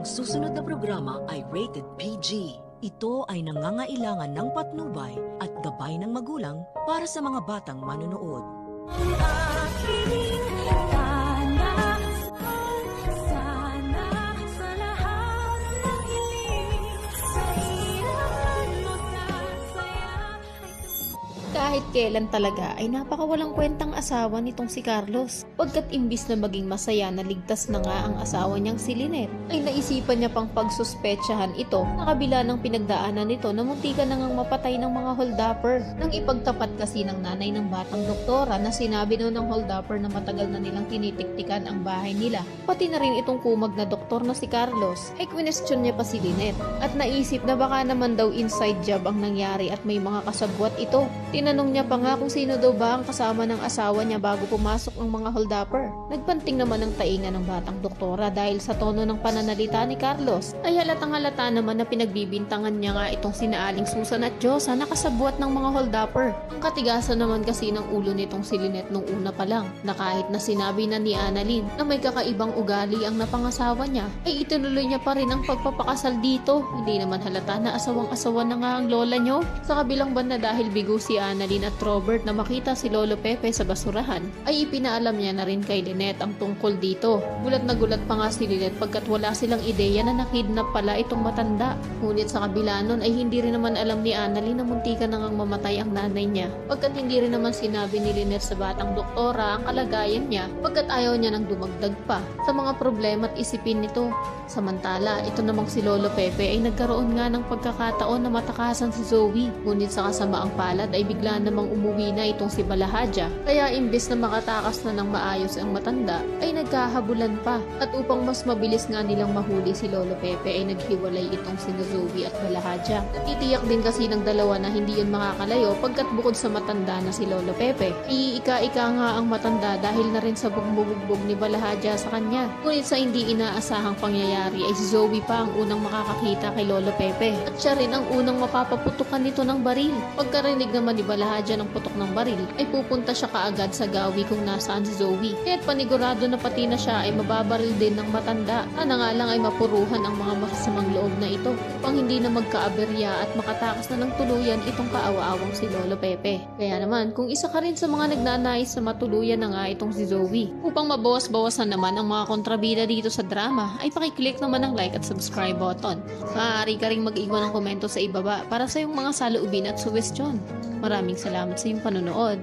Ang susunod na programa ay rated PG. Ito ay nangangailangan ng patnubay at gabay ng magulang para sa mga batang manonood. Kahit kailan talaga ay napakawalang kwentang asawa nitong si Carlos. Pagkat imbis na maging masaya na ligtas na nga ang asawa niyang si Lynette, ay naisipan niya pang pagsuspetsahan ito na kabila ng pinagdaanan nito na muntikan na ngang mapatay ng mga holdupper. Nang ipagtapat kasi ng nanay ng batang doktora na sinabi noon ng holdupper na matagal na nilang tinitiktikan ang bahay nila, pati na rin itong kumag na doktor na si Carlos, ay question niya pa si Lynette at naisip na baka naman daw inside job ang nangyari at may mga kasabwat ito. Tinanong niya pa nga kung sino daw ba ang kasama ng asawa niya bago pumasok ang mga holdupper. Nagpanting naman ang tainga ng batang doktora dahil sa tono ng pananalita ni Carlos ay halatang halata naman na pinagbibintangan niya nga itong sina Aling Susan at Diyosa na kasabwat ng mga holdupper. Ang katigasan naman kasi ng ulo nitong si Lynette nung una pa lang na kahit na sinabi na ni Annalyn na may kakaibang ugali ang napangasawa niya ay itinuloy niya pa rin ang pagpapakasal dito. Hindi naman halata na asawang-asawa na nga ang lola niyo. Sa kabilang banda dahil bigo si Annalyn at Robert na makita si Lolo Pepe sa basurahan, ay ipinaalam niya na rin kay Lynette ang tungkol dito. Gulat na gulat pa nga si Lynette pagkat wala silang ideya na nakidnap pala itong matanda. Ngunit sa kabila nun ay hindi rin naman alam ni Annalyn na muntikan na ngang mamatay ang nanay niya. Pagkat hindi rin naman sinabi ni Lynette sa batang doktora ang kalagayan niya pagkat ayaw niya nang dumagdag pa sa mga problema at isipin nito. Samantala, ito namang si Lolo Pepe ay nagkaroon nga ng pagkakataon na matakasan si Zoe. Ngunit sa kasamaang palad ay bigla namang umuwi na itong si Balahadja. Kaya imbes na makatakas na ng maayos ang matanda, ay nagkahabulan pa. At upang mas mabilis nga nilang mahuli si Lolo Pepe ay naghiwalay itong si Zoe at Balahadja. Natitiyak din kasi ng dalawa na hindi yun makakalayo pagkat bukod sa matanda na si Lolo Pepe, iika-ika nga ang matanda dahil na rin sa bugbog ni Balahadja sa kanya. Ngunit sa hindi inaasahang pangyayari ay si Zoe pa ang unang makakakita kay Lolo Pepe. At siya rin ang unang mapapaputukan nito ng baril. Pagkarinig naman ni Balahadja ng putok ng baril, ay pupunta siya kaagad sa gawi kung nasaan si Zoe. Kaya't panigurado na pati na siya ay mababaril din ng matanda. Sana nga lang ay mapuruhan ang mga masasamang loob na ito upang hindi na magkaaberya at makatakas na ng tuluyan itong kaawa-awang si Lolo Pepe. Kaya naman, kung isa ka rin sa mga nagnanais na matuluyan na nga itong si Zoe, upang mabawas-bawasan naman ang mga kontrabida dito sa drama, ay pakiclick naman ang like at subscribe button. Maaari ka ring mag-iwan ng komento sa ibaba para sa iyong mga saloobin at suggestion. Maraming salamat sa iyong panonood.